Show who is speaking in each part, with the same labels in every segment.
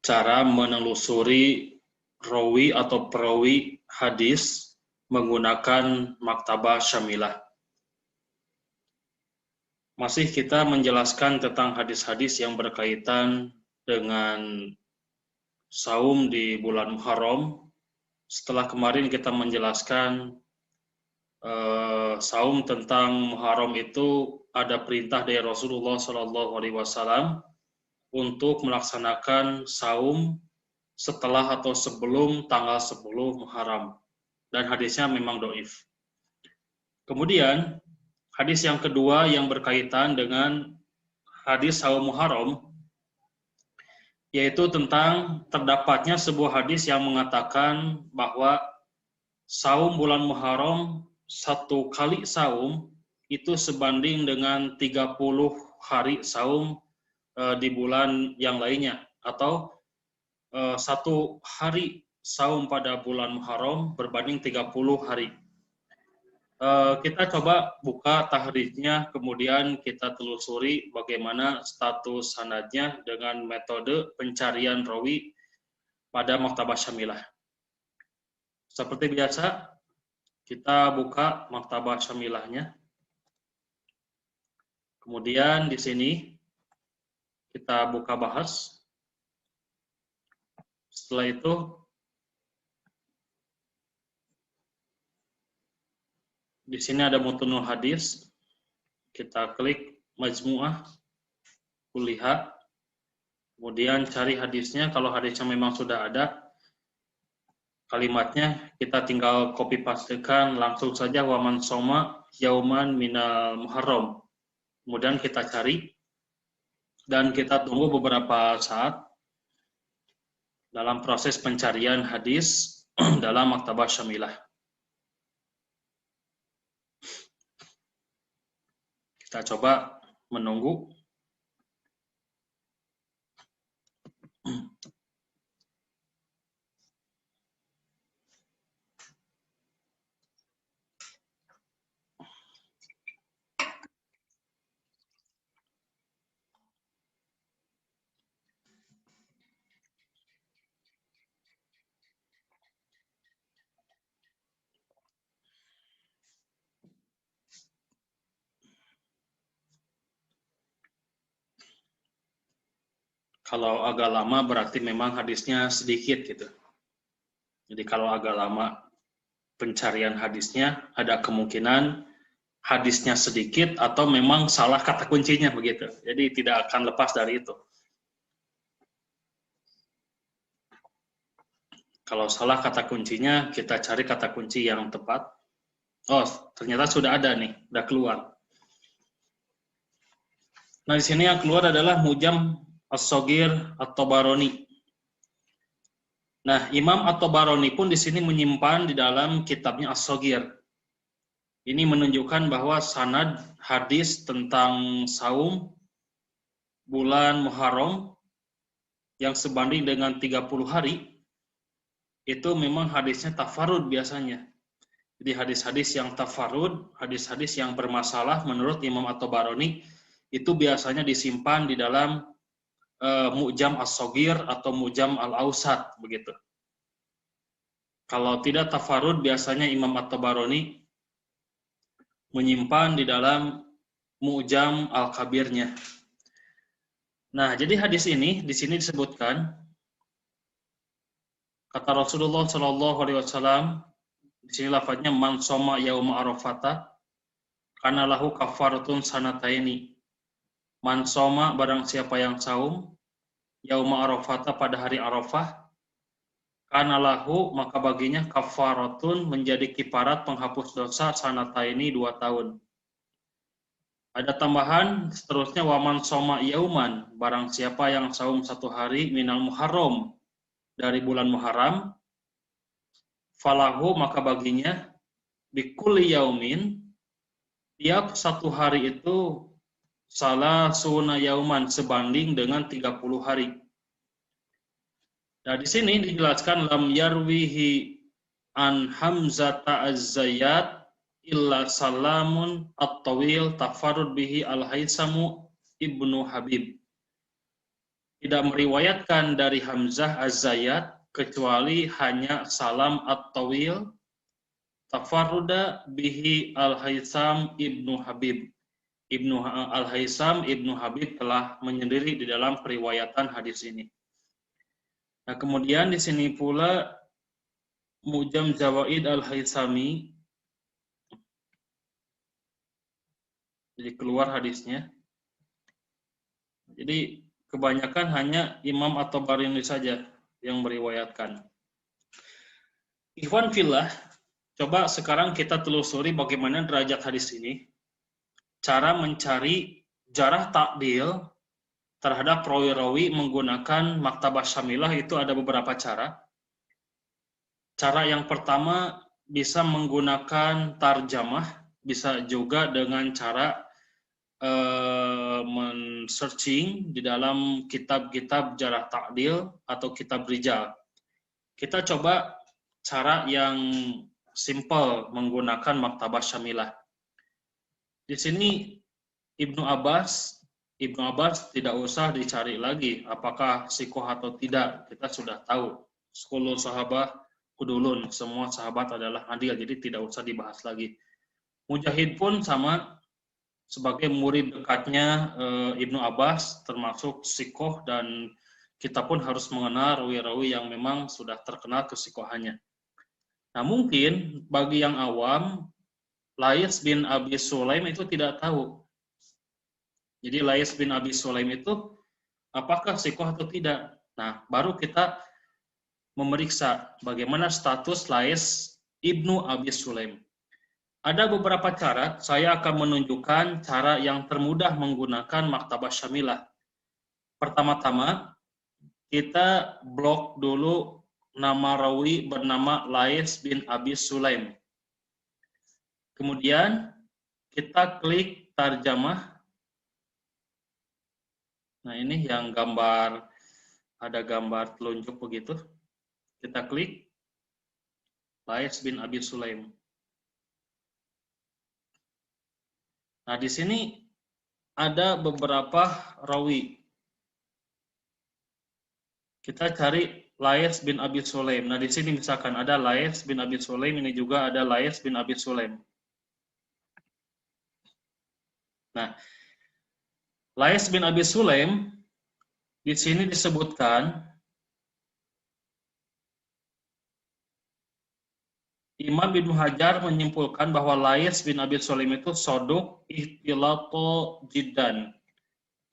Speaker 1: cara menelusuri rawi atau perawi hadis menggunakan maktabah syamilah. Masih kita menjelaskan tentang hadis-hadis yang berkaitan dengan saum di bulan Muharram. Setelah kemarin kita menjelaskan saum tentang Muharram itu ada perintah dari Rasulullah SAW untuk melaksanakan saum setelah atau sebelum tanggal 10 Muharram, dan hadisnya memang dhaif. Kemudian hadis yang kedua yang berkaitan dengan hadis saum Muharram, yaitu tentang terdapatnya sebuah hadis yang mengatakan bahwa saum bulan Muharram, satu kali saum itu sebanding dengan 30 hari saum di bulan yang lainnya, atau satu hari saum pada bulan Muharram berbanding 30 hari. Kita coba buka tahrijnya, kemudian kita telusuri bagaimana status sanadnya dengan metode pencarian rawi pada maktabah syamilah. Seperti biasa, kita buka maktabah syamilahnya. Kemudian di sini kita buka bahas. Setelah itu di sini ada mutunul hadis. Kita klik majmu'ah, kulihat. Kemudian cari hadisnya. Kalau hadisnya memang sudah ada kalimatnya, kita tinggal copy pastekan langsung saja waman soma yauman minal muharram. Kemudian kita cari dan kita tunggu beberapa saat dalam proses pencarian hadis dalam maktabah syamilah. Kita coba menunggu. Kalau agak lama berarti memang hadisnya sedikit gitu. Jadi kalau agak lama pencarian hadisnya, ada kemungkinan hadisnya sedikit atau memang salah kata kuncinya begitu. Jadi tidak akan lepas dari itu. Kalau salah kata kuncinya, kita cari kata kunci yang tepat. Oh, ternyata sudah ada nih, udah keluar. Nah, di sini yang keluar adalah Mujam As-Shagir At-Tabarani. Nah, Imam At-Tabarani pun di sini menyimpan di dalam kitabnya As-Shagir. Ini menunjukkan bahwa sanad hadis tentang saum bulan Muharram yang sebanding dengan 30 hari, itu memang hadisnya tafarud biasanya. Jadi hadis-hadis yang tafarud, hadis-hadis yang bermasalah menurut Imam At-Tabarani, itu biasanya disimpan di dalam Mu'jam As-Shagir atau Mu'jam Al-Awsat begitu. Kalau tidak tafarud, biasanya Imam At-Tabarani menyimpan di dalam Mu'jam Al-Kabirnya. Nah, jadi hadis ini di sini disebutkan kata Rasulullah SAW, di sini lafadznya man soma yauma arafata kana lahu kafaratun sanataini. Man soma, barang siapa yang saum yauma arafata, pada hari Arafah, kana lahu, maka baginya kafaratun, menjadi kifarat penghapus dosa sanataini, 2 tahun. Ada tambahan seterusnya, waman soma yauman, barang siapa yang saum 1 hari minal Muharram, dari bulan Muharram, falahu, maka baginya bikulli yaumin, tiap 1 hari itu salah suna yauman, sebanding dengan 30 hari. Nah, di sini dijelaskan lam yarwihi an Hamzata Az-Zayyad illa salamun at-tawil tafarrud bihi al-Haysamu ibnu Habib. tidak meriwayatkan dari Hamzah Az-Zayyad kecuali hanya Salam At-Tawil tafarruda bihi Al-Haytham Ibnu Habib. Al-Haytham Ibnu Habib telah menyendiri di dalam periwayatan hadis ini. Nah, kemudian di sini pula Mu'jam Zawaid Al-Haythami, jadi keluar hadisnya. Jadi kebanyakan hanya Imam At-Tabarani saja yang meriwayatkan. Ikhwan fillah, coba sekarang kita telusuri bagaimana derajat hadis ini. Cara mencari jarah ta'dil terhadap rawi-rawi menggunakan Maktabah Syamilah itu ada beberapa cara. Cara yang pertama bisa menggunakan tarjamah, bisa juga dengan cara men-searching di dalam kitab-kitab jarah ta'dil atau kitab rijal. Kita coba cara yang simple menggunakan Maktabah Syamilah. Di sini Ibnu Abbas tidak usah dicari lagi apakah sikoh atau tidak, kita sudah tahu. Sekulul sahabah kudulun, semua sahabat adalah adil, jadi tidak usah dibahas lagi. Mujahid pun sama, sebagai murid dekatnya Ibnu Abbas, termasuk sikoh, dan kita pun harus mengenal rawi-rawi yang memang sudah terkenal kesikohannya. Nah, mungkin bagi yang awam, Lais bin Abi Sulaim itu tidak tahu. Jadi Lais bin Abi Sulaim itu apakah sikoh atau tidak. Nah, baru kita memeriksa bagaimana status Lais Ibnu Abi Sulaim. Ada beberapa cara, saya akan menunjukkan cara yang termudah menggunakan Maktabah Syamilah. Pertama-tama, kita blok dulu nama rawi bernama Lais bin Abi Sulaim. Kemudian, kita klik tarjamah. Nah, ini yang gambar, ada gambar telunjuk begitu. Kita klik Lais bin Abi Sulaim. Nah, di sini ada beberapa rawi. Kita cari Lais bin Abi Sulaim. Nah, di sini misalkan ada Lais bin Abi Sulaim, ini juga ada Lais bin Abi Sulaim. Nah, Lais bin Abi Sulaim di sini disebutkan Imam Ibnu Hajar menyimpulkan bahwa Lais bin Abi Sulaim itu soduk ihtilato jiddan.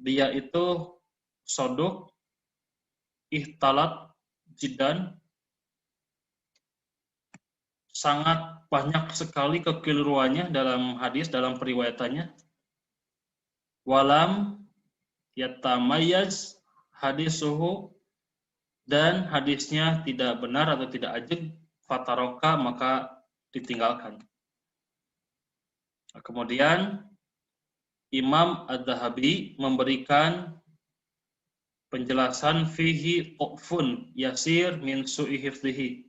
Speaker 1: Dia itu soduk ihtalat jiddan. Sangat banyak sekali kekeliruannya dalam hadis, dalam periwayatannya. Walam yatamayaz hadisuhu, dan hadisnya tidak benar atau tidak ajeg, fataroka, maka ditinggalkan. Kemudian Imam Ad-Dhahabi memberikan penjelasan fihi qufun yasir min su'i hifdhihi.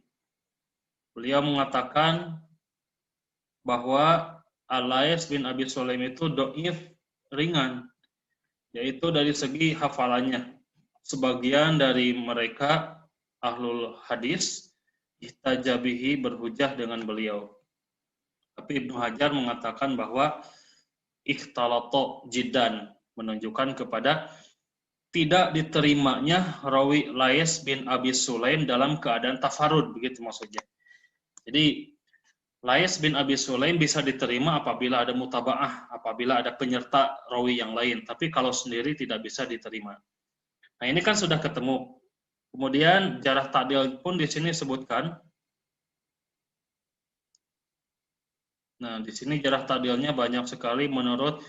Speaker 1: Beliau mengatakan bahwa Al-Lais bin Abi Sulaim itu do'if, ringan, yaitu dari segi hafalannya. Sebagian dari mereka ahlul hadis ihtajabihi, berhujah dengan beliau. Tapi Ibnu Hajar mengatakan bahwa ikhtalato jiddan, menunjukkan kepada tidak diterimanya rawi Lais bin Abi Sulaim dalam keadaan tafarud, begitu maksudnya. Jadi Lais bin Abi Sulaim bisa diterima apabila ada mutaba'ah, apabila ada penyerta rawi yang lain, tapi kalau sendiri tidak bisa diterima. Nah, ini kan sudah ketemu. Kemudian jarah ta'dil pun di sini disebutkan. Nah, di sini jarah ta'dilnya banyak sekali. Menurut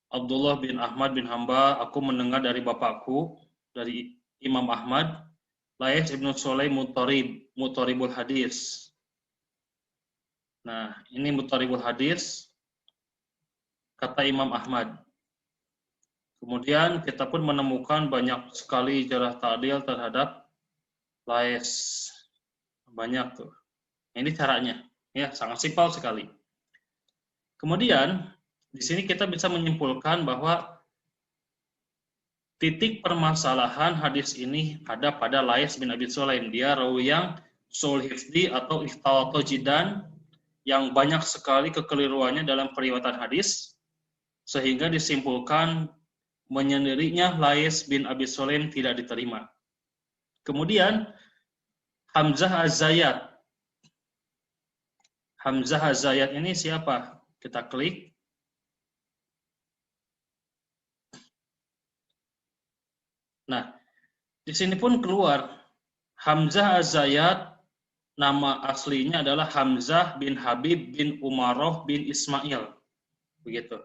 Speaker 1: Abdullah bin Ahmad bin Hambal, aku mendengar dari bapakku, dari Imam Ahmad, Lais ibnu Sulaim mutaribul hadis. Nah, ini mutaribul hadis, kata Imam Ahmad. Kemudian kita pun menemukan banyak sekali jarah ta'dil terhadap Lais. Banyak tuh. Ini caranya. Ya, sangat simpel sekali. Kemudian, di sini kita bisa menyimpulkan bahwa titik permasalahan hadis ini ada pada Lais bin Abi Sulaim. Dia rawi yang sul hifdi atau ikhtalata jidan, yang banyak sekali kekeliruannya dalam periwayatan hadis, sehingga disimpulkan menyendirinya Lais bin Abi Sulaim tidak diterima. Kemudian Hamzah Az-Zayyat. Hamzah Az-Zayyat ini siapa? Kita klik. Nah, di sini pun keluar Hamzah Az-Zayyat, nama aslinya adalah Hamzah bin Habib bin Umaroh bin Ismail. Begitu.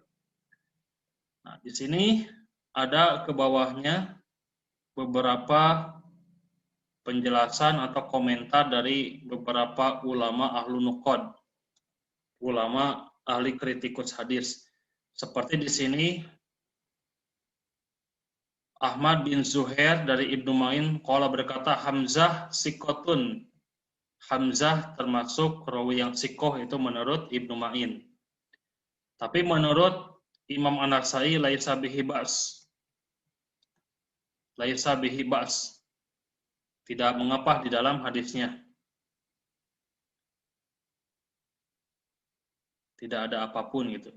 Speaker 1: Nah, di sini ada ke bawahnya beberapa penjelasan atau komentar dari beberapa ulama ahlu nuqad, ulama ahli kritikus hadis. Seperti di sini Ahmad bin Zuhair dari Ibnu Ma'in qala berkata, Hamzah sikotun. Hamzah termasuk rawi yang sikoh itu menurut Ibnu Ma'in. Tapi menurut Imam An-Nasa'i laisa bihi ba's. Laisa bihi ba's. Tidak mengapa di dalam hadisnya. Tidak ada apapun gitu.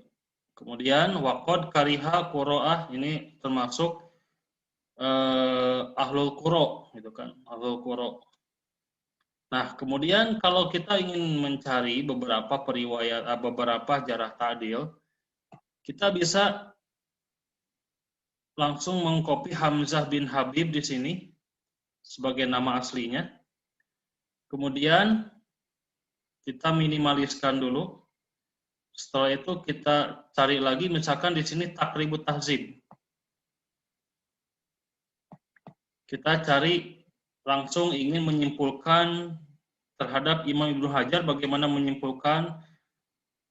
Speaker 1: Kemudian waqad kariha qura'ah, ini termasuk ahlul qura gitu kan, ahlul qura. Nah, kemudian kalau kita ingin mencari beberapa periwayat, beberapa jarah ta'dil, kita bisa langsung mengcopy Hamzah bin Habib di sini sebagai nama aslinya. Kemudian kita minimaliskan dulu. Setelah itu kita cari lagi, misalkan di sini Takribut Tahzib. Kita cari langsung ingin menyimpulkan terhadap Imam Ibnu Hajar, bagaimana menyimpulkan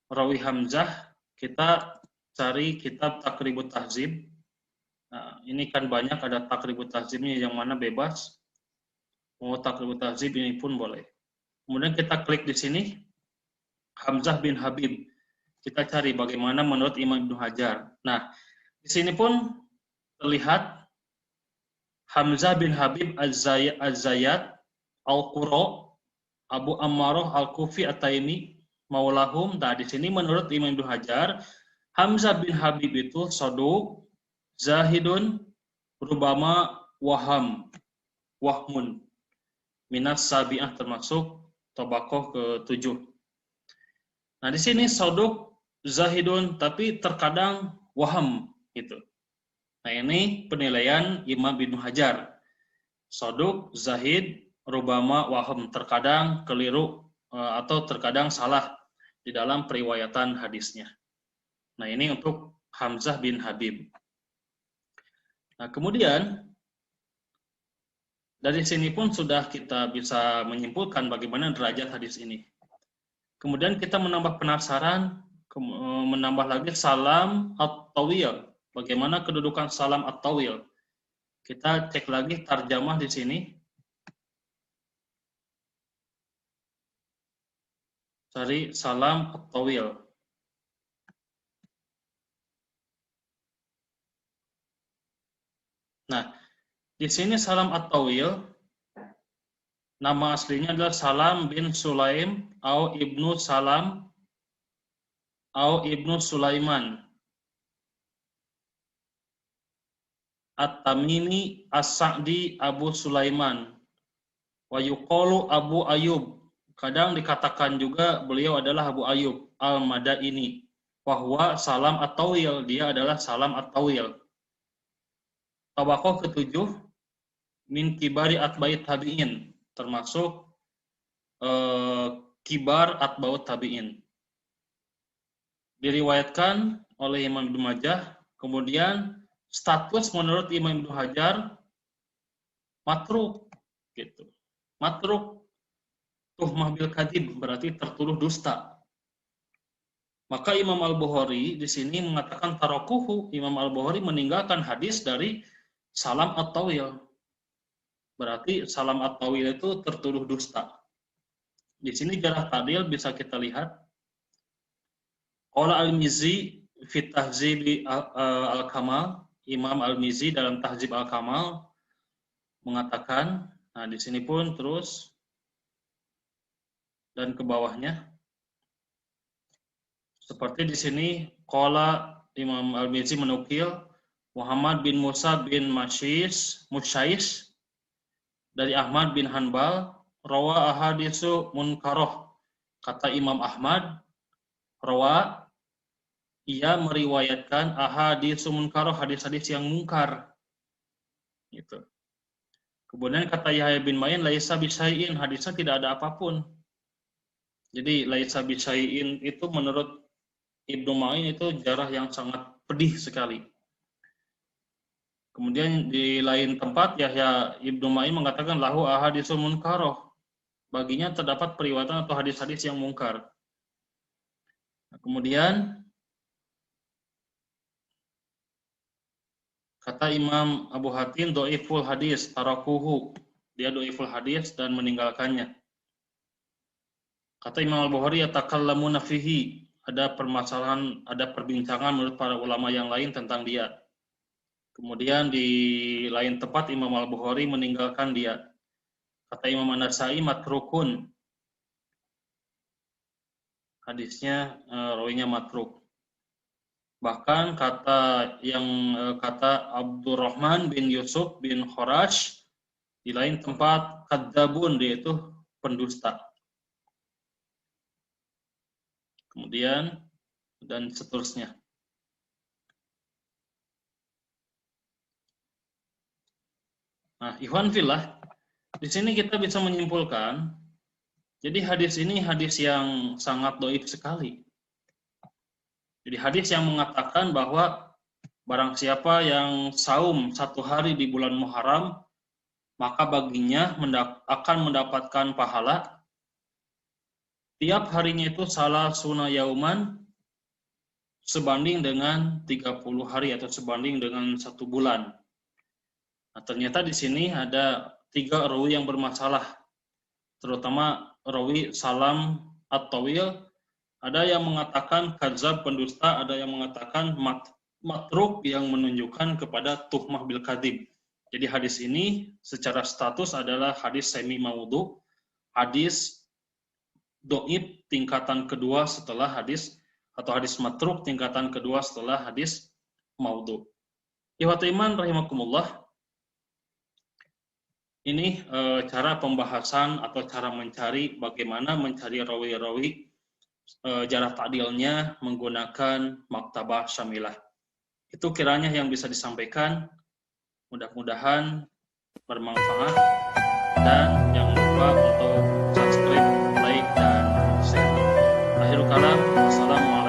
Speaker 1: rawi Hamzah. Kita cari kitab Takribut Tahzib. Nah, ini kan banyak, ada Takribut Tahzibnya, yang mana bebas. Mau Takribut Tahzib ini pun boleh. Kemudian kita klik di sini Hamzah bin Habib. Kita cari bagaimana menurut Imam Ibnu Hajar. Nah, di sini pun terlihat Hamzah bin Habib Az-Zayyat Al-Qura Abu Ammaroh Al-Kufi At-Taimi Maulahum. Nah, di sini menurut Imam Ibnu Hajar, Hamzah bin Habib itu saduq, zahidun, rubama wahmun. Minas sabi'ah, termasuk tabaqah ke-7. Nah, di sini saduq, zahidun, tapi terkadang waham gitu. Nah, ini penilaian Imam Ibnu Hajar. Saduq, zahid, rubama, waham, terkadang keliru atau terkadang salah di dalam periwayatan hadisnya. Nah, ini untuk Hamzah bin Habib. Nah, kemudian dari sini pun sudah kita bisa menyimpulkan bagaimana derajat hadis ini. Kemudian kita menambah penasaran, menambah lagi salam at-tawil. Bagaimana kedudukan salam at-tawil? Kita cek lagi tarjamah di sini. Cari salam at-tawil. Nah, di sini salam at-tawil, nama aslinya adalah Salam bin Sulaim atau Ibnu Salam atau Ibnu Sulaiman At-Tamimi As-Sa'di Abu Sulaiman wa yuqalu Abu Ayyub. Kadang dikatakan juga beliau adalah Abu Ayyub Al-Madaini. Wa huwa Salam At-Tawil, dia adalah Salam At-Tawil. Tabaqah ke-7 min kibari atba'it tabi'in, termasuk kibar atba'ut tabi'in. Diriwayatkan oleh Imam Ibnu Majah. Kemudian status menurut Imam Ibnu Hajar matruk gitu. Matruk tuhmah bil kadzib, berarti tertuduh dusta. Maka Imam Al-Bukhari di sini mengatakan tarakuhu, Imam Al-Bukhari meninggalkan hadis dari Salam At-Tawil. Berarti Salam At-Tawil itu tertuduh dusta. Di sini jarah ta'dil bisa kita lihat. Qala Al-Mizzi fi Tahzibi Al-Kamal, Imam Al-Mizzi dalam Tahdzib Al-Kamal mengatakan, nah di sini pun terus dan ke bawahnya seperti di sini qala Imam Al-Mizzi menukil Muhammad bin Musa bin Musyais dari Ahmad bin Hanbal rawa ahadisu munkaroh, kata Imam Ahmad, rawa, ia meriwayatkan ahadisu munkaroh, hadis-hadis yang mungkar gitu. Kemudian kata Yahya bin Ma'in laisa bisyai'in, hadisnya tidak ada apapun. Jadi laisa bisyai'in itu menurut Ibnu Ma'in itu jarah yang sangat pedih sekali. Kemudian di lain tempat Yahya Ibnu Ma'in mengatakan lahu ahadisul munkaroh, baginya terdapat periwayatan atau hadis-hadis yang mungkar. Nah, kemudian kata Imam Abu Hatim doiful hadis tarakuhu, dia doiful hadis dan meninggalkannya. Kata Imam Al-Bukhari yatakallamuna fihi, ada permasalahan, ada perbincangan menurut para ulama yang lain tentang dia. Kemudian di lain tempat Imam Al-Bukhari meninggalkan dia. Kata Imam An-Nasa'i matrukun, hadisnya rawinya matruk. Bahkan kata Abdurrahman bin Yusuf bin Khurash di lain tempat kadzabun, dia itu pendusta. Kemudian dan seterusnya. Nah, ikhwan fillah, di sini kita bisa menyimpulkan, jadi hadis ini hadis yang sangat dhaif sekali. Jadi hadis yang mengatakan bahwa barang siapa yang saum 1 hari di bulan Muharram, maka baginya akan mendapatkan pahala tiap harinya itu salah sunah yauman sebanding dengan 30 hari atau sebanding dengan 1 bulan. Nah, ternyata di sini ada 3 rawi yang bermasalah, terutama rawi Salam At-Tawil. Ada yang mengatakan kadzab, pendusta, ada yang mengatakan matruk yang menunjukkan kepada tuhmah bil kadzib. Jadi hadis ini secara status adalah hadis semi maudhu, hadis dhaif tingkatan kedua setelah hadis, atau hadis matruk tingkatan kedua setelah hadis maudhu. Ikhwatul iman rahimakumullah. Ini cara pembahasan atau cara mencari, bagaimana mencari rawi-rawi jarah ta'dilnya menggunakan maktabah syamilah. Itu kiranya yang bisa disampaikan. Mudah-mudahan bermanfaat, dan jangan lupa untuk subscribe, like, dan share. Akhirul kalam, wassalamualaikum.